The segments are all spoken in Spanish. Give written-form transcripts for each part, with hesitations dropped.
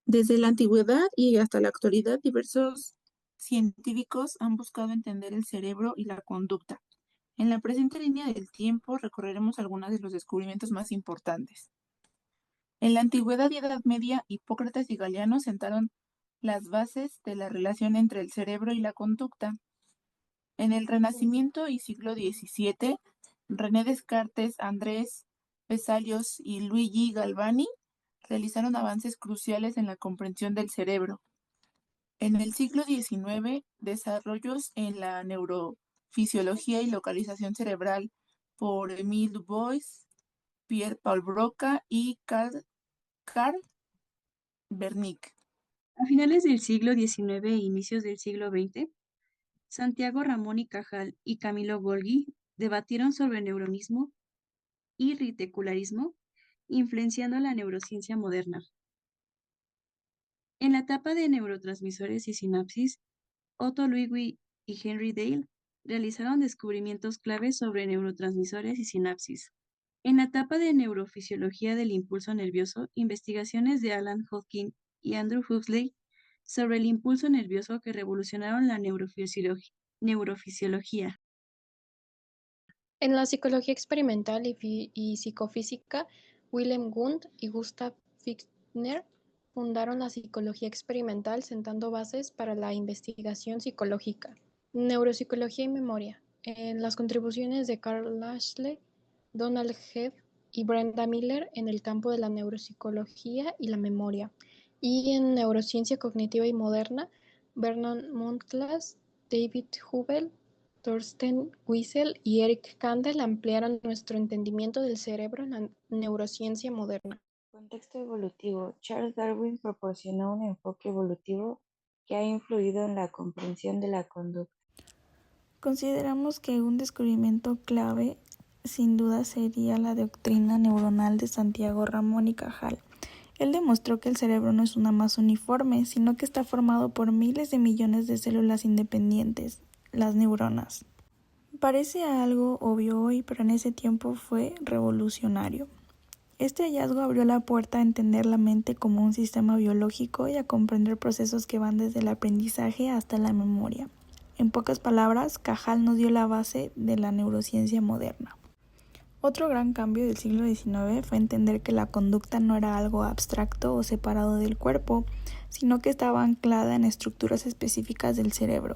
Desde la antigüedad y hasta la actualidad, diversos científicos han buscado entender el cerebro y la conducta. En la presente línea del tiempo recorreremos algunos de los descubrimientos más importantes. En la antigüedad y Edad Media, Hipócrates y Galiano sentaron las bases de la relación entre el cerebro y la conducta. En el Renacimiento y siglo XVII, René Descartes, Andrés Vesalius y Luigi Galvani realizaron avances cruciales en la comprensión del cerebro. En el siglo XIX, desarrollos en la neurofisiología y localización cerebral por Émile Dubois, Pierre-Paul Broca y Carl Wernicke. A finales del siglo XIX e inicios del siglo XX, Santiago Ramón y Cajal y Camilo Golgi debatieron sobre neuronismo y reticularismo, influenciando la neurociencia moderna. En la etapa de neurotransmisores y sinapsis, Otto Luigi y Henry Dale realizaron descubrimientos claves sobre neurotransmisores y sinapsis. En la etapa de neurofisiología del impulso nervioso, investigaciones de Alan Hodgkin y Andrew Huxley sobre el impulso nervioso que revolucionaron la neurofisiología. En la psicología experimental y psicofísica, Wilhelm Wundt y Gustav Fichtner fundaron la psicología experimental sentando bases para la investigación psicológica. Neuropsicología y memoria. En las contribuciones de Carl Lashley, Donald Hebb y Brenda Miller en el campo de la neuropsicología y la memoria. Y en neurociencia cognitiva y moderna, Vernon Montclair, David Hubel, Thorsten Wiesel y Eric Kandel ampliaron nuestro entendimiento del cerebro en la neurociencia moderna. Contexto evolutivo. Charles Darwin proporcionó un enfoque evolutivo que ha influido en la comprensión de la conducta. Consideramos que un descubrimiento clave sin duda sería la doctrina neuronal de Santiago Ramón y Cajal. Él demostró que el cerebro no es una masa uniforme, sino que está formado por miles de millones de células independientes, las neuronas. Parece algo obvio hoy, pero en ese tiempo fue revolucionario. Este hallazgo abrió la puerta a entender la mente como un sistema biológico y a comprender procesos que van desde el aprendizaje hasta la memoria. En pocas palabras, Cajal nos dio la base de la neurociencia moderna. Otro gran cambio del siglo XIX fue entender que la conducta no era algo abstracto o separado del cuerpo, sino que estaba anclada en estructuras específicas del cerebro.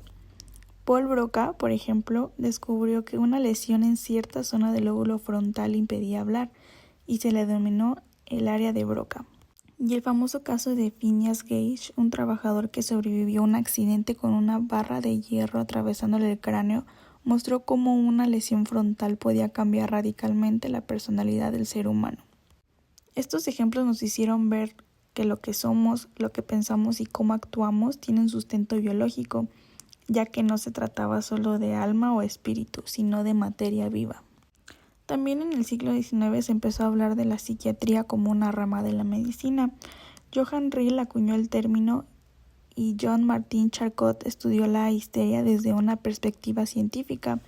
Paul Broca, por ejemplo, descubrió que una lesión en cierta zona del lóbulo frontal impedía hablar, y se le denominó el área de Broca. Y el famoso caso de Phineas Gage, un trabajador que sobrevivió a un accidente con una barra de hierro atravesándole el cráneo, mostró cómo una lesión frontal podía cambiar radicalmente la personalidad del ser humano. Estos ejemplos nos hicieron ver que lo que somos, lo que pensamos y cómo actuamos tiene un sustento biológico, ya que no se trataba solo de alma o espíritu, sino de materia viva. También en el siglo XIX se empezó a hablar de la psiquiatría como una rama de la medicina. Johann Riehl acuñó el término y Jean-Martin Charcot estudió la histeria desde una perspectiva científica,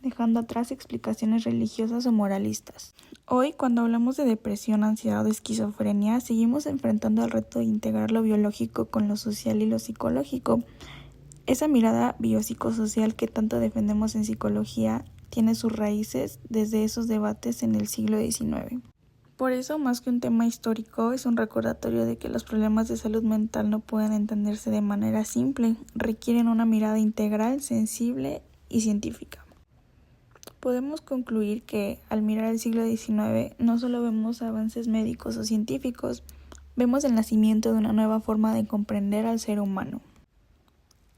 dejando atrás explicaciones religiosas o moralistas. Hoy, cuando hablamos de depresión, ansiedad o esquizofrenia, seguimos enfrentando el reto de integrar lo biológico con lo social y lo psicológico. Esa mirada biopsicosocial que tanto defendemos en psicología tiene sus raíces desde esos debates en el siglo XIX. Por eso, más que un tema histórico, es un recordatorio de que los problemas de salud mental no pueden entenderse de manera simple, requieren una mirada integral, sensible y científica. Podemos concluir que, al mirar el siglo XIX, no solo vemos avances médicos o científicos, vemos el nacimiento de una nueva forma de comprender al ser humano.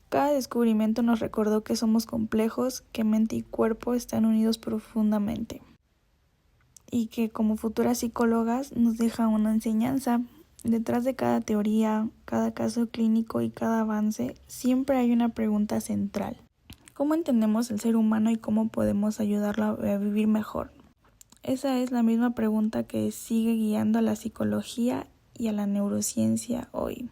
Cada descubrimiento nos recordó que somos complejos, que mente y cuerpo están unidos profundamente, y que como futuras psicólogas nos deja una enseñanza. Detrás de cada teoría, cada caso clínico y cada avance, siempre hay una pregunta central. ¿Cómo entendemos el ser humano y cómo podemos ayudarlo a vivir mejor? Esa es la misma pregunta que sigue guiando a la psicología y a la neurociencia hoy.